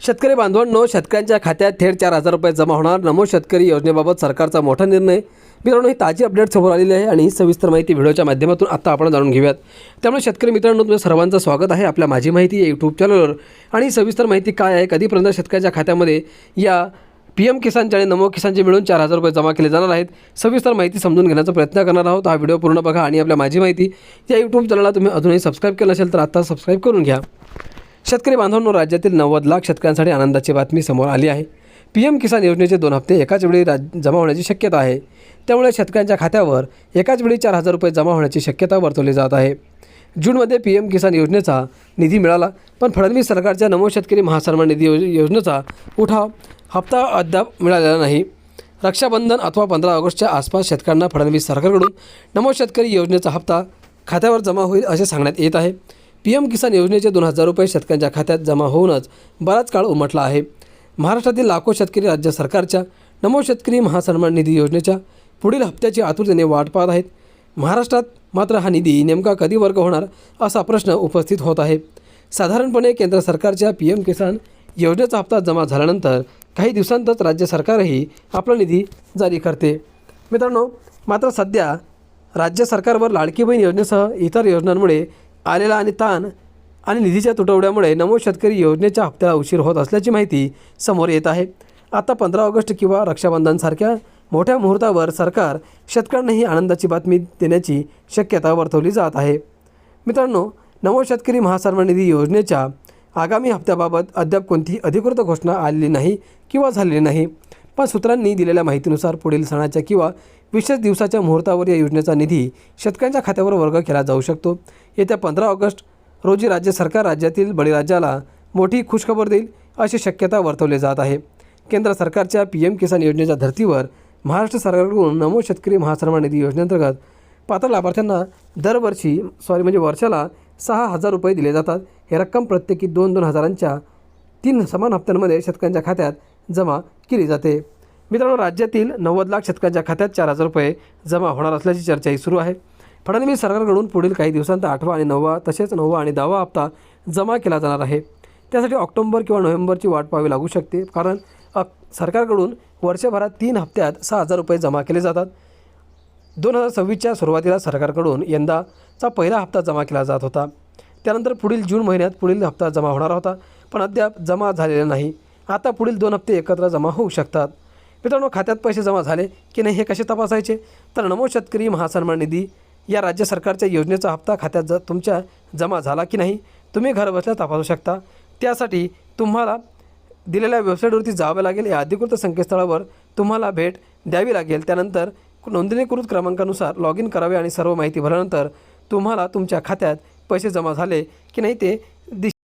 शेतकरी बांधवांनो, शेतकऱ्यांच्या खात्यात थेट 4,000 रुपये जमा होणार. नमो शेतकरी योजनेबाबत सरकारचा मोठा निर्णय. मित्रांनो, ही ताजी अपडेट समोर आलेली आहे आणि सविस्तर माहिती व्हिडिओच्या माध्यमातून आता आपण जाणून घेऊयात. त्यामुळे शेतकरी मित्रांनो, तुमचं सर्वांचं स्वागत आहे आपल्या माझी माहिती या यूट्यूब चॅनलवर. आणि सविस्तर माहिती काय आहे, कधीपर्यंत शेतकऱ्याच्या खात्यामध्ये या PM किसानचे आणि नमो किसानचे मिळून 4,000 रुपये जमा केले जाणार आहेत, सविस्तर माहिती समजून घेण्याचा प्रयत्न करणार आहोत. हा व्हिडिओ पूर्ण बघा आणि आपल्या माझी माहिती या यूट्यूब चॅनलला तुम्ही अजूनही सबस्क्राईब केलं असेल तर आता सबस्क्राईब करून घ्या. शेतकरी बांधवांनो, राज्यातील 90 लाख शेतकऱ्यांसाठी आनंदाची बातमी समोर आली आहे. PM किसान योजनेचे 2 हप्ते एकाच वेळी जमा होण्याची शक्यता आहे. त्यामुळे शेतकऱ्यांच्या खात्यावर एकाच वेळी 4,000 रुपये जमा होण्याची शक्यता वर्तवली जात आहे. जूनमध्ये PM किसान योजनेचा निधी मिळाला, पण फडणवीस सरकारच्या नमो शेतकरी महासन्मान निधी योजनेचा उठाव हप्ता अद्याप मिळालेला नाही. रक्षाबंधन अथवा 15 ऑगस्टच्या आसपास शेतकऱ्यांना फडणवीस सरकारकडून नमो शेतकरी योजनेचा हप्ता खात्यावर जमा होईल असे सांगण्यात येत आहे. PM किसान योजनेचे 2,000 रुपये शेतकऱ्यांच्या खात्यात जमा होऊनच बराच काळ उमटला आहे. महाराष्ट्रातील लाखो शेतकरी राज्य सरकारच्या नमो शेतकरी महासन्मान निधी योजनेच्या पुढील हप्त्याची आतुरतेने वाट पाहत आहेत. महाराष्ट्रात मात्र हा निधी नेमका कधी वर्ग होणार असा प्रश्न उपस्थित होत आहे. साधारणपणे केंद्र सरकारच्या PM किसान योजनेचा हप्ता जमा झाल्यानंतर काही दिवसांतच राज्य सरकारही आपला निधी जारी करते. मित्रांनो, मात्र सध्या राज्य सरकारवर लाडकी बहीण योजनेसह इतर योजनांमुळे आलेला आणि ताण आणि निधीच्या तुटवड्यामुळे नमो शेतकरी योजनेच्या हप्त्याला उशीर होत असल्याची माहिती समोर येत आहे. आता 15 ऑगस्ट किंवा रक्षाबंधनसारख्या मोठ्या मुहूर्तावर सरकार शेतकऱ्यांना ही आनंदाची बातमी देण्याची शक्यता वर्तवली जात आहे. मित्रांनो, नमो शेतकरी महासन्मान निधी योजनेच्या आगामी हप्त्याबाबत अद्याप कोणतीही अधिकृत घोषणा आलेली नाही किंवा झालेली नाही. पण सूत्रांनी दिलेल्या माहितीनुसार पुढील सणाच्या किंवा विशेष दिवसाच्या मुहूर्तावर या योजनेचा निधी शेतकऱ्यांच्या खात्यावर वर्ग केला जाऊ शकतो. येत्या 15 ऑगस्ट रोजी राज्य सरकार राज्यातील बळीराजाला मोठी खुशखबर देईल अशी शक्यता वर्तवली जात आहे. केंद्र सरकारच्या PM किसान योजनेच्या धर्तीवर महाराष्ट्र सरकारकडून नमो शेतकरी महासन्मान निधी योजनेअंतर्गत पात्र लाभार्थ्यांना वर्षाला 6,000 रुपये दिले जातात. ही रक्कम प्रत्येकी 2-2 हजारांच्या 3 समान हप्त्यांमध्ये शेतकऱ्यांच्या खात्यात जमा केली जाते. मित्रांनो, राज्यातील 90 लाख शेतकऱ्यांच्या खात्यात 4,000 रुपये जमा होणार असल्याची चर्चाही सुरू आहे. फडणवीस सरकारकडून पुढील काही दिवसांत 8वा आणि 9वा तसेच 9वा आणि 10वा हप्ता जमा केला जाणार आहे. त्यासाठी ऑक्टोबर किंवा नोव्हेंबरची वाट पाहावी लागू शकते, कारण सरकारकडून वर्षभरात 3 हप्त्यात 6,000 रुपये जमा केले जातात. 2026च्या सुरुवातीला सरकारकडून यंदाचा पहिला हप्ता जमा केला जात होता. त्यानंतर पुढील जून महिन्यात पुढील हप्ता जमा होणार होता, पण अद्याप जमा झालेला नाही. आता पुढील 2 हप्ते एकत्र जमा होऊ शकतात. मित्रांनो, खात्यात पैसे जमा झाले की नाही हे कसे तपासायचे? तर नमो शेतकरी महासन्मान निधी या राज्य सरकारच्या योजनेचा हप्ता खात्यात तुमच्या जमा झाला की नाही तुम्ही घरबसल्या तपासू शकता. त्यासाठी तुम्हाला दिलेल्या वेबसाईटवरती जावं लागेल. या अधिकृत संकेतस्थळावर तुम्हाला भेट द्यावी लागेल. त्यानंतर नोंदणीकृत क्रमांकानुसार लॉग इन करावे आणि सर्व माहिती भरल्यानंतर तुम्हाला तुमच्या खात्यात पैसे जमा झाले की नाही ते